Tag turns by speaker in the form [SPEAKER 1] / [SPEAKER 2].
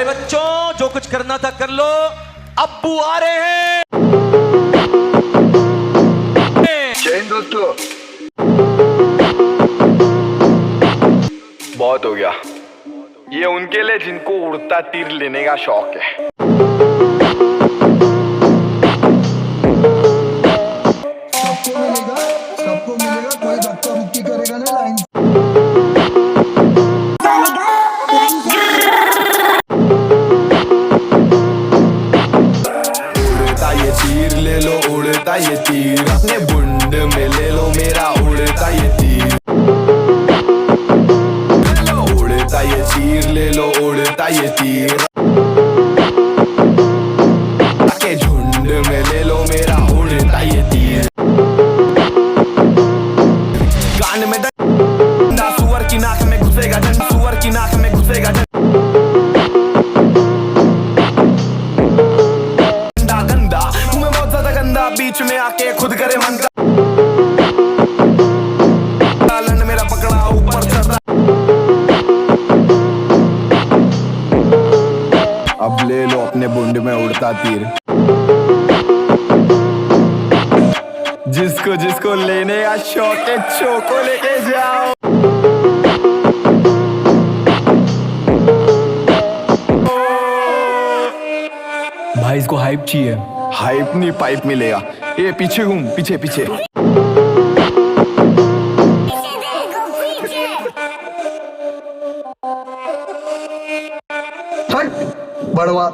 [SPEAKER 1] प्यारे बच्चों, जो कुछ करना था कर लो, अब्बू आ रहे हैं।
[SPEAKER 2] जय हिंद दोस्तों। बहुत हो गया। ये उनके लिए जिनको उड़ता तीर लेने का शौक है।
[SPEAKER 3] सबको मिलेगा, कोई धक्का मुक्की करेगा ना लाइन।
[SPEAKER 2] उड़ता ये तीर ले लो, उड़ता ये तीर अपने बुंड में ले लो मेरा उड़ता ये तीर। उड़ता ये तीर ले लो, उड़ता ये तीर के झुंड में ले लो मेरा उड़ता ये तीर। कान में डंडा, सुअर की नाक में घुसेगा डंडा, सुअर की नाक में घुसेगा डंडा गंदा, मुंह में बहुत ज्यादा गंदा, बीच में आके खुद करे मन का। लालन मेरा पकड़ा ऊपर चढ़ रहा, अब ले लो अपने बुंड में उड़ता तीर। जिसको जिसको लेने का शौक है चोको लेके जाओ।
[SPEAKER 4] भाई इसको हाइप चाहिए।
[SPEAKER 2] हाइप नहीं पाइप मिलेगा। ये पीछे घूम, पीछे पीछे।
[SPEAKER 3] हट बड़वा।